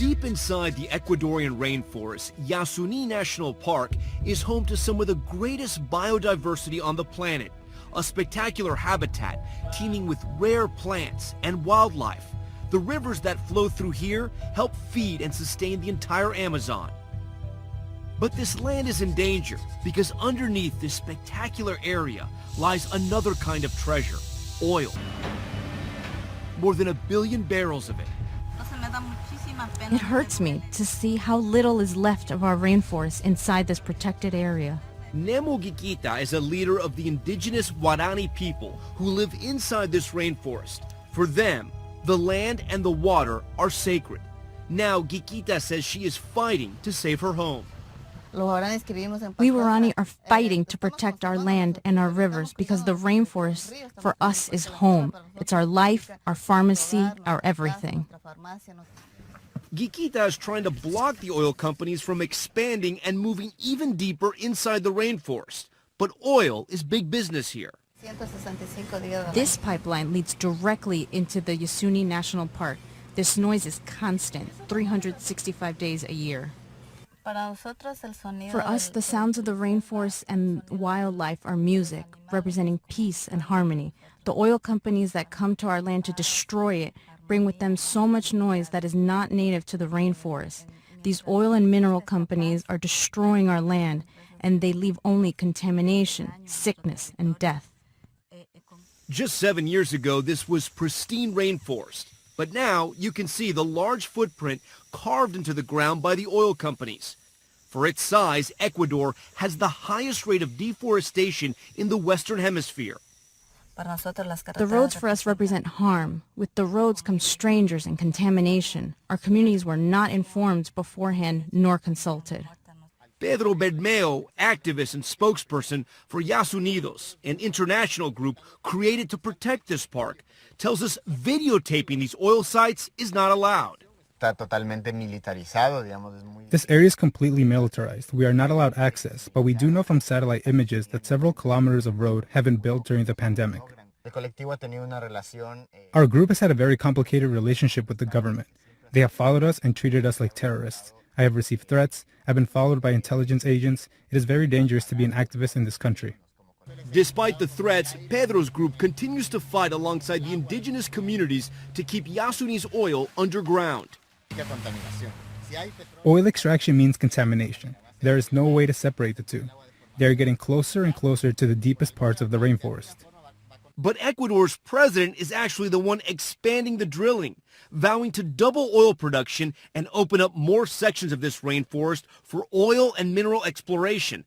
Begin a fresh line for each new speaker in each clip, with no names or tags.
Deep inside the Ecuadorian rainforest, Yasuni National Park is home to some of the greatest biodiversity on the planet, a spectacular habitat teeming with rare plants and wildlife. The rivers that flow through here help feed and sustain the entire Amazon. But this land is in danger because underneath this spectacular area lies another kind of treasure, oil. More than 1 billion barrels of it.
It hurts me to see how little is left of our rainforest inside this protected area.
Nemo Gikita is a leader of the indigenous Guarani people who live inside this rainforest. For them, the land and the water are sacred. Now Gikita says she is fighting to save her home.
We Guarani are fighting to protect our land and our rivers because the rainforest for us is home. It's our life, our pharmacy, our everything.
Gikita is trying to block the oil companies from expanding and moving even deeper inside the rainforest. But oil is big business here.
This pipeline leads directly into the Yasuni National Park. This noise is constant, 365 days a year. For us, the sounds of the rainforest and wildlife are music, representing peace and harmony. The oil companies that come to our land to destroy it bring with them so much noise that is not native to the rainforest. These oil and mineral companies are destroying our land, and they leave only contamination, sickness, and death.
Just 7 years ago, this was pristine rainforest. But now you can see the large footprint carved into the ground by the oil companies. For its size, Ecuador has the highest rate of deforestation in the Western Hemisphere.
The roads for us represent harm. With the roads come strangers and contamination. Our communities were not informed beforehand nor consulted.
Pedro Bermeo, activist and spokesperson for Yasunidos, an international group created to protect this park, tells us videotaping these oil sites is not allowed.
This area is completely militarized. We are not allowed access, but we do know from satellite images that several kilometers of road have been built during the pandemic. Our group has had a very complicated relationship with the government. They have followed us and treated us like terrorists. I have received threats. I've been followed by intelligence agents. It is very dangerous to be an activist in this country.
Despite the threats, Pedro's group continues to fight alongside the indigenous communities to keep Yasuni's oil underground.
Oil extraction means contamination. There is no way to separate the two. They are getting closer and closer to the deepest parts of the rainforest.
But Ecuador's president is actually the one expanding the drilling, vowing to double oil production and open up more sections of this rainforest for oil and mineral exploration.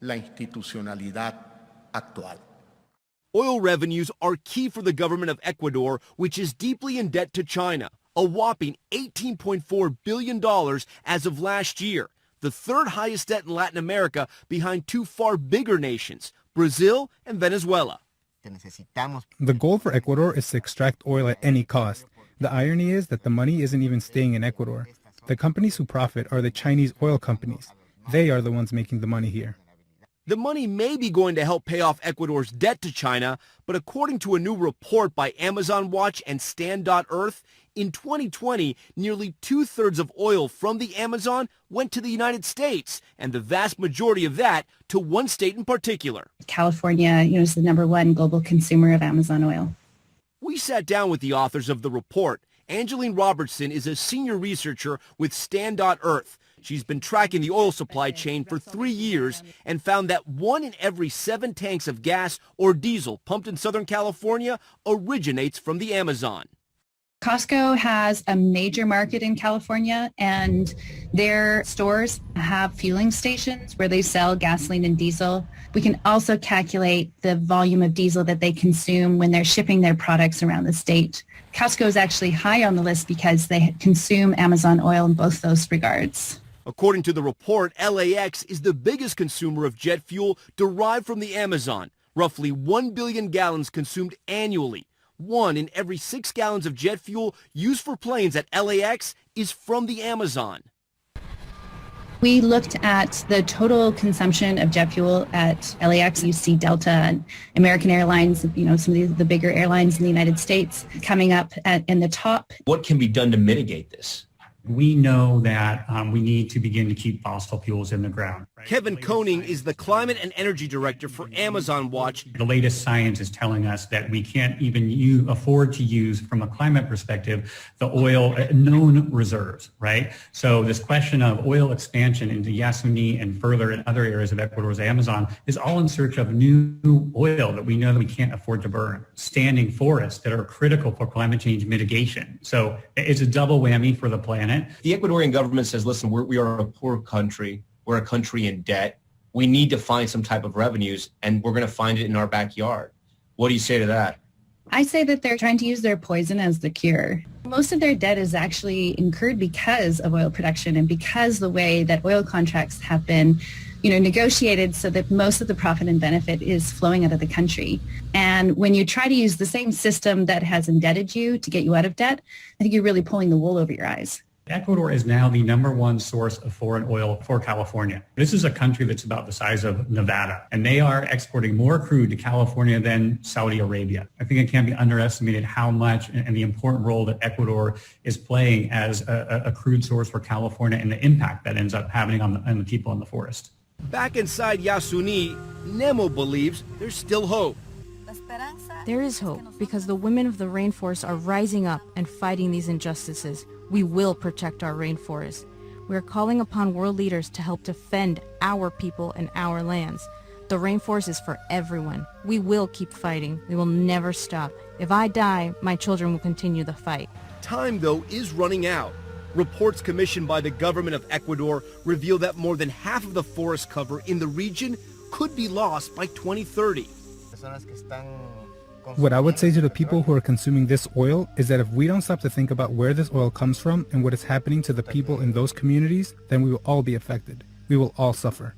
La institucionalidad actual.
Oil revenues are key for the government of Ecuador, which is deeply in debt to China, a whopping $18.4 billion as of last year, the third highest debt in Latin America behind two far bigger nations, Brazil and Venezuela.
The goal for Ecuador is to extract oil at any cost. The irony is that the money isn't even staying in Ecuador. The companies who profit are the Chinese oil companies. They are the ones making the money here.
The money may be going to help pay off Ecuador's debt to China, but according to a new report by Amazon Watch and Stand.Earth, in 2020, nearly 2/3 of oil from the Amazon went to the United States, and the vast majority of that to one state in particular.
California, is the #1 global consumer of Amazon oil.
We sat down with the authors of the report. Angeline Robertson is a senior researcher with Stand.Earth. She's been tracking the oil supply chain for 3 years and found that 1 in every 7 tanks of gas or diesel pumped in Southern California originates from the Amazon.
Costco has a major market in California, and their stores have fueling stations where they sell gasoline and diesel. We can also calculate the volume of diesel that they consume when they're shipping their products around the state. Costco is actually high on the list because they consume Amazon oil in both those regards.
According to the report, LAX is the biggest consumer of jet fuel derived from the Amazon, roughly 1 billion gallons consumed annually. 1 in every 6 gallons of jet fuel used for planes at LAX is from the Amazon.
We looked at the total consumption of jet fuel at LAX. You see Delta and American Airlines, some of the bigger airlines in the United States coming up in the top.
What can be done to mitigate this? We know that we need to begin to keep fossil fuels in the ground. Right?
Kevin Koning is the Climate and Energy Director for Amazon Watch.
The latest science is telling us that we can't even afford to use, from a climate perspective, the oil known reserves, right? So this question of oil expansion into Yasuni and further in other areas of Ecuador's Amazon is all in search of new oil that we know that we can't afford to burn. Standing forests that are critical for climate change mitigation. So it's a double whammy for the planet.
The Ecuadorian government says, listen, we are a poor country. We're a country in debt. We need to find some type of revenues, and we're going to find it in our backyard. What do you say to that?
I say that they're trying to use their poison as the cure. Most of their debt is actually incurred because of oil production and because the way that oil contracts have been negotiated so that most of the profit and benefit is flowing out of the country. And when you try to use the same system that has indebted you to get you out of debt, I think you're really pulling the wool over your eyes.
Ecuador is now the #1 source of foreign oil for California. This is a country that's about the size of Nevada, and they are exporting more crude to California than Saudi Arabia. I think it can't be underestimated how much and the important role that Ecuador is playing as a crude source for California and the impact that ends up having on the people in the forest.
Back inside Yasuni, Nemo believes there's still hope.
There is hope because the women of the rainforest are rising up and fighting these injustices. We will protect our rainforest. We are calling upon world leaders to help defend our people and our lands. The rainforest is for everyone. We will keep fighting. We will never stop. If I die, my children will continue the fight.
Time, though, is running out. Reports commissioned by the government of Ecuador reveal that more than half of the forest cover in the region could be lost by 2030.
What I would say to the people who are consuming this oil is that if we don't stop to think about where this oil comes from and what is happening to the people in those communities, then we will all be affected. We will all suffer.